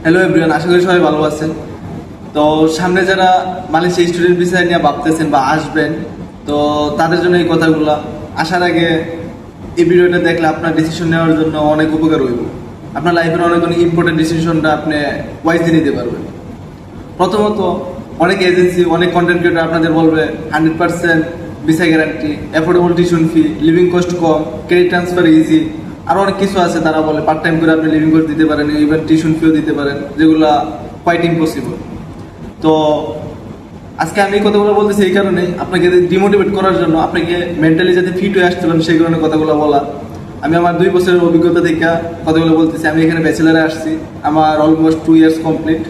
Hello everyone, আশা করি সবাই ভালো আছেন। তো সামনে যারা মালয়েশিয়া স্টুডেন্ট ভিসা নিয়ে ভাবতেছেন বা আসবেন, তো তাদের জন্য এই কথাগুলো আসার আগে এই ভিডিওটা দেখলে আপনার ডিসিশন নেওয়ার জন্য অনেক উপকার হইব। আপনার লাইফের অনেক অনেক ইম্পর্টেন্ট ডিসিশনটা আপনি ওয়াইজলি নিতে পারবেন। প্রথমত, অনেক এজেন্সি, অনেক কন্টেন্ট ক্রিয়েটর আপনাদের বলবে 100% visa guarantee, affordable tuition fee, living cost কম, ক্রেডিট ট্রান্সফার ইজি, আরও অনেক কিছু আছে। তারা বলে পার্ট টাইম করে আপনি লিভিং কস্ট দিতে পারেন, ইভেন টিউশন ফিও দিতে পারেন, যেগুলো কোয়াইট ইম্পসিবল। তো আজকে আমি এই কথাগুলো বলতেছি এই কারণে, আপনাকে ডিমোটিভেট করার জন্য, আপনাকে মেন্টালি যাতে ফিট হয়ে আসতে পারেন সেই কারণে কথাগুলো বলা। আমি আমার 2 বছরের অভিজ্ঞতা থেকে কথাগুলো বলতেছি। আমি এখানে ব্যাচেলারে আসছি, আমার অলমোস্ট 2 ইয়ার্স কমপ্লিট।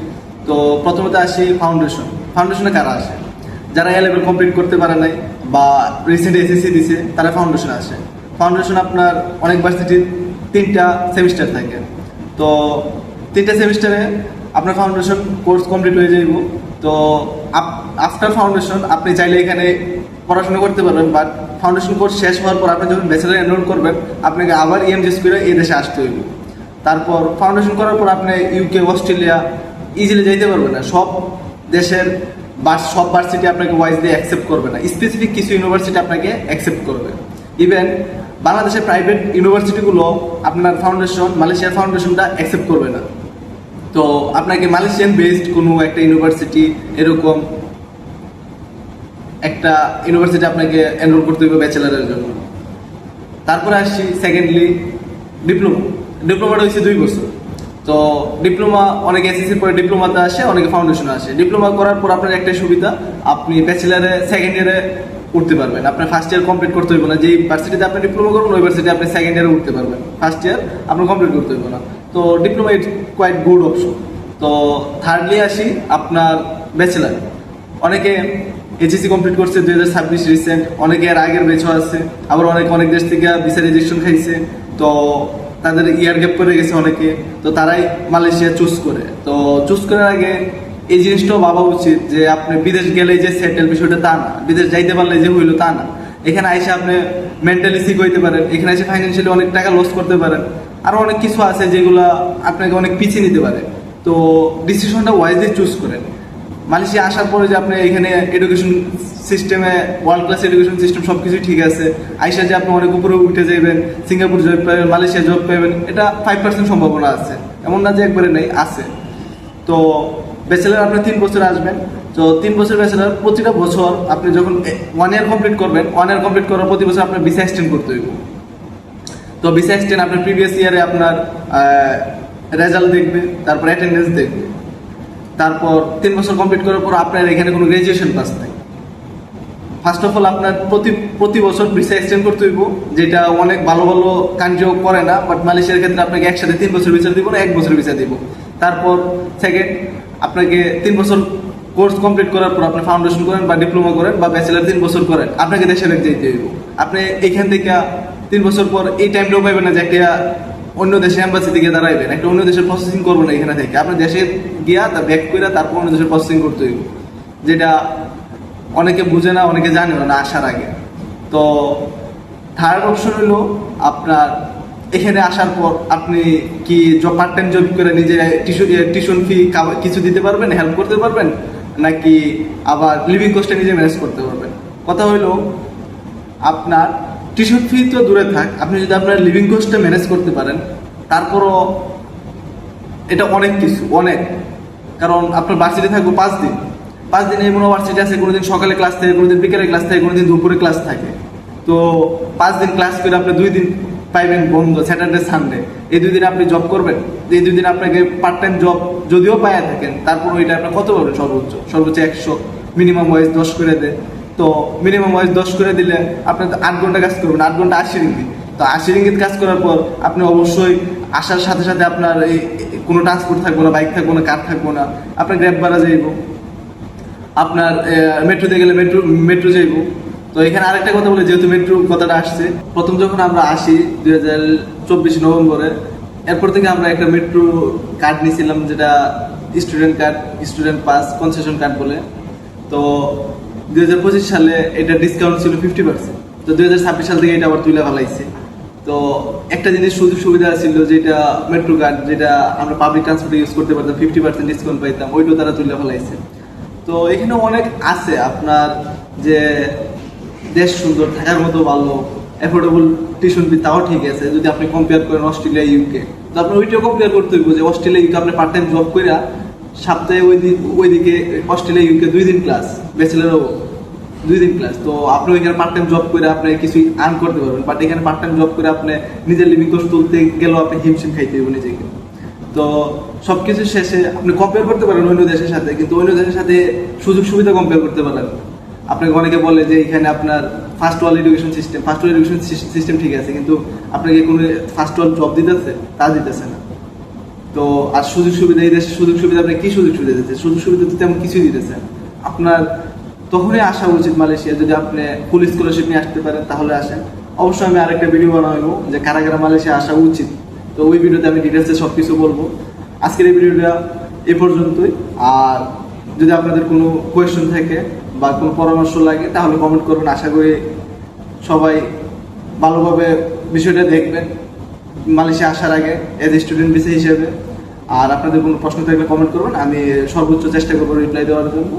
তো প্রথমত আসি ফাউন্ডেশনে কারা আসে? যারা এ লেভেল কমপ্লিট করতে পারে নাই বা রিসেন্ট এসএসসি দিছে, তারা ফাউন্ডেশনে আসে। ফাউন্ডেশন আপনার অনেক ভার্সিটির 3টা সেমিস্টার থাকে। তো 3টা সেমিস্টারে আপনার ফাউন্ডেশন কোর্স কমপ্লিট হয়ে যাইব। তো আফটার ফাউন্ডেশন আপনি চাইলে এখানে পড়াশোনা করতে পারবেন, বাট ফাউন্ডেশন কোর্স শেষ হওয়ার পর আপনি যখন ব্যাচেলার এনরোল করবেন, আপনাকে আবার ইএমজিএস করে এই দেশে আসতে হইব। তারপর ফাউন্ডেশন করার পর আপনি ইউকে, অস্ট্রেলিয়া ইজিলি যাইতে পারবেন না। সব দেশের সব ভার্সিটি আপনাকে ওয়াইজলি অ্যাকসেপ্ট করবে না, স্পেসিফিক কিছু ইউনিভার্সিটি আপনাকে অ্যাকসেপ্ট করবে। ইভেন বাংলাদেশের প্রাইভেট ইউনিভার্সিটিগুলো আপনার মালয়েশিয়ার ফাউন্ডেশনটা অ্যাকসেপ্ট করবে না। তো আপনাকে মালয়েশিয়ান বেসড কোনো একটা ইউনিভার্সিটি, এরকম একটা ইউনিভার্সিটি আপনাকে এনরোল করতে হবে ব্যাচেলারের জন্য। তারপরে আসছি সেকেন্ডলি ডিপ্লোমাটা হচ্ছে 2 বছর। তো ডিপ্লোমা অনেকে এসএসসির পরে ডিপ্লোমাতে আসে, অনেকে ফাউন্ডেশনে আসে। ডিপ্লোমা করার পর আপনার একটাই সুবিধা, আপনি ব্যাচেলারে সেকেন্ড ইয়ারে উঠতে পারবেন। আপনার ফার্স্ট ইয়ার কমপ্লিট করতে হইব না। যেই ভার্সিটিতে আপনি ডিপ্লোমা করবেন ওই ভার্সিটি আপনি সেকেন্ড ইয়ারে উঠতে পারবেন, ফার্স্ট ইয়ার আপনার কমপ্লিট করতে হইব না। তো diploma is quite good option. তো থার্ডলি আসি আপনার ব্যাচেলার। অনেকে এইচএসসি কমপ্লিট করছে 2026 রিসেন্ট, অনেকে এর আগের বেচও আছে, আবার অনেক দেশ থেকে ভিসা রেজিস্ট্রেশন খাইছে। তো তাদের ইয়ার গ্যাপ করে গেছে অনেকে, তো তারাই মালয়েশিয়া চুজ করে। তো চুজ করার আগে এই জিনিসটাও ভাবা উচিত যে আপনি বিদেশ গেলেই যে সেটেল, বিষয়টা তা না। বিদেশ যাইতে পারলে যে হইলো তা না। এখানে এসে আপনি মেন্টালি সিক হইতে পারেন, এখানে এসে ফাইন্যান্সিয়ালি অনেক টাকা লস করতে পারেন, আরও অনেক কিছু আছে যেগুলো আপনাকে অনেক পিছিয়ে নিতে পারে। তো ডিসিশনটা ওয়াইজলি চুজ করেন। মালয়েশিয়া আসার পরে যে আপনি এখানে এডুকেশন সিস্টেমে ওয়ার্ল্ড ক্লাস এডুকেশন সিস্টেম সব কিছু ঠিক আছে, আইসা যে আপনি অনেক উপরে উঠে যাবেন, সিঙ্গাপুর জব পাবেন, মালয়েশিয়া জব পাবেন, এটা 5% সম্ভাবনা আছে, এমন না যে একবারে নেই, আছে। তো ব্যাচেলার আপনি 3 বছর আসবেন। তো 3 বছর ব্যাচেলার, প্রতিটা বছর আপনি যখন 1 ইয়ার কমপ্লিট করবেন, 1 ইয়ার কমপ্লিট করার প্রতি বছর আপনার ভিসা এক্সটেন্ড করতে হইব। তো ভিসা এক্সটেন্ড আপনার প্রিভিয়াস ইয়ারে আপনার রেজাল্ট দেখবে, তারপর অ্যাটেন্ডেন্স দেখবে। তারপর 3 বছর কমপ্লিট করার পর আপনার এখানে কোনো গ্রাজুয়েশন পাস নাই। ফার্স্ট অফ অল আপনার প্রতি বছর ভিসা এক্সটেন্ড করতে হইব, যেটা অনেক ভালো কান্ট্রিও করে না। বাট মালয়েশিয়ার ক্ষেত্রে আপনাকে একসাথে 3 বছর ভিসা দিব না, 1 বছর ভিসা দিব। তারপর সেকেন্ড, আপনাকে 3 বছর কোর্স কমপ্লিট করার পর আপনি ফাউন্ডেশন করেন বা ডিপ্লোমা করেন বা ব্যাচেলার 3 বছর করেন, আপনাকে দেশে যেতে হইব। আপনি এখান থেকে 3 বছর পর এই টাইমটাও পাইবেন না যে একটা অন্য দেশে অ্যাম্বাসি থেকে দাঁড়াইবেন, একটা অন্য দেশের প্রসেসিং করবো না। এখানে থেকে আপনি দেশে গিয়া তা ব্যাক করে তারপর অন্য দেশের প্রসেসিং করতে হইব, যেটা অনেকে বুঝে না, অনেকে জানে না আসার আগে। তো থার্ড অপশন হলো আপনার এখানে আসার পর আপনি কি পার্ট টাইম জব করে নিজে টিউশন ফি কিছু দিতে পারবেন, হেল্প করতে পারবেন, নাকি আবার লিভিং কস্টে নিজে ম্যানেজ করতে পারবেন। কথা হইলো আপনার টিউশন ফি তো দূরে থাক, আপনি যদি আপনার লিভিং কস্টটা ম্যানেজ করতে পারেন, তারপরও এটা অনেক কিছু, অনেক। কারণ আপনার ভার্সিটি থাকবে 5 দিন। 5 দিন এমন ভার্সিটি আছে কোনোদিন সকালে ক্লাস থাকে, কোনোদিন বিকেলে ক্লাস থাকে, কোনোদিন দুপুরে ক্লাস থাকে। তো 5 দিন ক্লাস করে আপনি 2 দিন পাইবেন বন্ধ, স্যাটারডে সানডে। এই 2 দিন আপনি জব করবেন। এই 2 দিন আপনাকে পার্ট টাইম জব যদিও পাইয়া থাকেন, তারপর ওইটা আপনার কত পাবেন? সর্বোচ্চ 100, মিনিমাম ওয়াইজ 10 করে দেয়। তো মিনিমাম ওয়াইজ 10 করে দিলে আপনি 8 ঘন্টা কাজ করবেন, 8 ঘন্টা 80 রিঙ্গিত। তো 80 রিঙ্গিত কাজ করার পর আপনি অবশ্যই আসার সাথে সাথে আপনার এই কোনো ট্রান্সপোর্ট থাকবো না, বাইক থাকবো না, কার থাকবো না, আপনার গ্র্যাব ভাড়া যাইব, আপনার মেট্রোতে গেলে মেট্রো যাইব। তো এখানে আরেকটা কথা বলে, যেহেতু মেট্রো কথাটা আসছে, প্রথম যখন আমরা আসি 2024 নভেম্বরে, এরপর থেকে আমরা একটা মেট্রো কার্ড নিয়েছিলাম, যেটা স্টুডেন্ট পাস কনসেশন কার্ড বলে। তো 2025 সালে এটা ডিসকাউন্ট ছিল 50%। তো 2026 সাল থেকে এটা আবার তুলে ফেলাইছে। তো তো একটা জিনিস সুযোগ সুবিধা ছিল যেটা মেট্রো কার্ড, যেটা আমরা পাবলিক ট্রান্সপোর্টে ইউজ করতে পারতাম, 50% ডিসকাউন্ট পাইতাম, ওইটাও তারা তুলে ফেলাইছে। তো এখানে অনেক আছে আপনার, যে দেশ সুন্দর, থাকার মতো ভালো, অ্যাফোর্ডেবল টিউশন ফি তাও ঠিক আছে যদি আপনি কম্পেয়ার করেন অস্ট্রেলিয়া ইউকে। তো আপনার ওইটাও কম্পেয়ার করতে হইব যে অস্ট্রেলিয়া ইউকে আপনি পার্ট টাইম জব করে সপ্তাহে ওইদিকে অস্ট্রেলিয়া ইউকে 2 দিন ক্লাস, ব্যাচেলারও 2 দিন ক্লাস। তো আপনি ওইখানে পার্ট টাইম জব করে আপনি কিছু আর্ন করতে পারবেন, বাট এখানে পার্ট টাইম জব করে আপনি নিজের লিভিং কস্ট তুলতে গেলেও আপনি হিমশিম খাইতে হইব নিজেকে। তো সবকিছু শেষে আপনি কম্পেয়ার করতে পারেন অন্য দেশের সাথে, কিন্তু অন্য দেশের সাথে সুযোগ সুবিধা কম্পেয়ার করতে পারেন। আপনাকে অনেকে বলে যে এখানে আপনার ফার্স্ট ওয়ার্ল্ড এডুকেশন সিস্টেম ঠিক আছে, কিন্তু আপনাকে কোনো ফার্স্ট ওয়ার্ল্ড জব দিতেছে? তা দিতেছে না। তো আর সুযোগ সুবিধা, এই দেশের সুযোগ সুবিধা আপনার কি সুযোগ সুবিধা দিতেছে? সুযোগ সুবিধা তো তেমন কিছুই দিতেছে না। আপনার তখনই আসা উচিত মালয়েশিয়া, যদি আপনি ফুল স্কলারশিপ নিয়ে আসতে পারেন তাহলে আসেন। অবশ্যই আমি আরেকটা ভিডিও বানাবো যে কারা কারা মালয়েশিয়া আসা উচিত, তো ওই ভিডিওতে আমি ডিটেলসে সব কিছু বলবো। আজকের এই ভিডিওটা এ পর্যন্তই। আর যদি আপনাদের কোনো কোয়েশ্চেন থাকে বা কোনো পরামর্শ লাগে তাহলে কমেন্ট করবেন। আশা করি সবাই ভালোভাবে বিষয়টা দেখবেন মালয়েশিয়া আসার আগে এজ স্টুডেন্ট ভিসা হিসেবে। আর আপনাদের কোনো প্রশ্ন থাকলে কমেন্ট করবেন, আমি সর্বোচ্চ চেষ্টা করবো রিপ্লাই দেওয়ার জন্য।